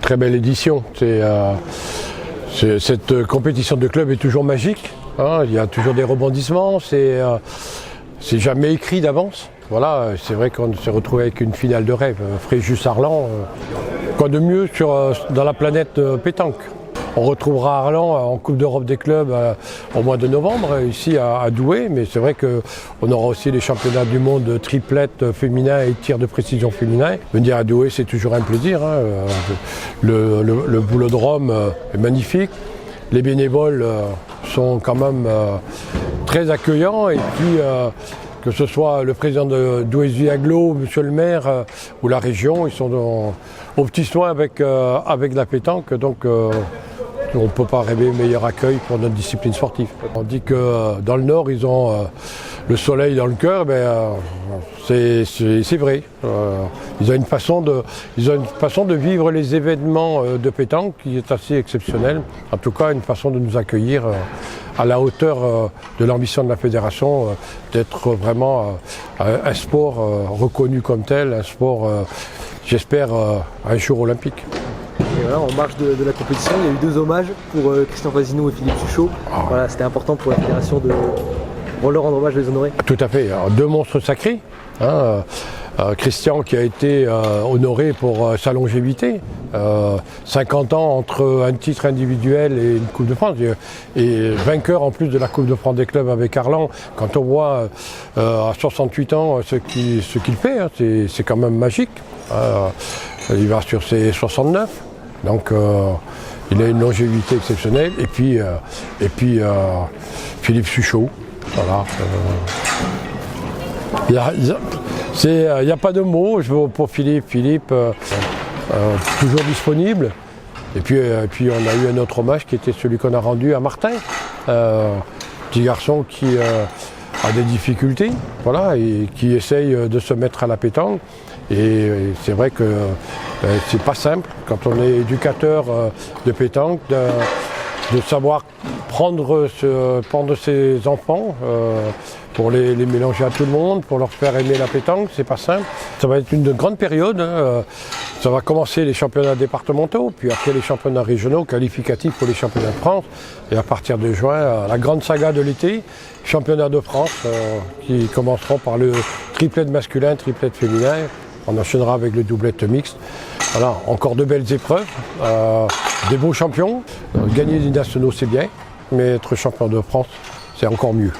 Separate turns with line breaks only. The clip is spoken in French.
Très belle édition. Cette compétition de club est toujours magique. Il y a toujours des rebondissements. C'est jamais écrit d'avance. Voilà, c'est vrai qu'on s'est retrouvé avec une finale de rêve. Fréjus-Arlan, quoi de mieux dans la planète pétanque. On retrouvera Arlan en Coupe d'Europe des clubs au mois de novembre, ici à Douai, mais c'est vrai qu'on aura aussi les championnats du monde de triplette féminin et tir de précision féminin. Venir à Douai, c'est toujours un plaisir. Le boulodrome est magnifique. Les bénévoles sont quand même très accueillants et puis que ce soit le président de Douai-Aglo, monsieur le maire ou la région, ils sont aux petits soins avec la pétanque. Donc, on ne peut pas rêver meilleur accueil pour notre discipline sportive. On dit que dans le Nord, ils ont le soleil dans le cœur, c'est vrai. Ils ont une façon de vivre les événements de pétanque qui est assez exceptionnelle. En tout cas, une façon de nous accueillir à la hauteur de l'ambition de la fédération, d'être vraiment un sport reconnu comme tel, un sport, j'espère, un jour olympique.
Et voilà, en marge de la compétition, il y a eu 2 hommages pour Christian Vasineau et Philippe Suchot. Voilà, c'était important pour la fédération de leur rendre hommage, de les honorer.
Tout à fait. Alors, 2 monstres sacrés. Christian qui a été honoré pour sa longévité. 50 ans entre un titre individuel et une Coupe de France. Et vainqueur en plus de la Coupe de France des clubs avec Arlan. Quand on voit à 68 ans ce qu'il fait, c'est quand même magique. Il va sur ses 69. Donc il a une longévité exceptionnelle. Et puis Philippe Suchot. Voilà. Il n'y a pas de mots pour Philippe. Philippe, toujours disponible. Et puis on a eu un autre hommage qui était celui qu'on a rendu à Martin. Petit garçon qui a des difficultés, voilà, et qui essaye de se mettre à la pétanque. Et c'est vrai que c'est pas simple quand on est éducateur de pétanque de savoir prendre ses enfants pour les mélanger à tout le monde, pour leur faire aimer la pétanque, c'est pas simple. Ça va être une grande période. Ça va commencer les championnats départementaux, puis après les championnats régionaux, qualificatifs pour les championnats de France. Et à partir de juin, la grande saga de l'été, championnats de France, qui commenceront par le triplette masculin, triplette féminin. On enchaînera avec le doublette mixte. Voilà, encore de belles épreuves, des beaux champions. Gagner des nationaux, c'est bien, mais être champion de France, c'est encore mieux.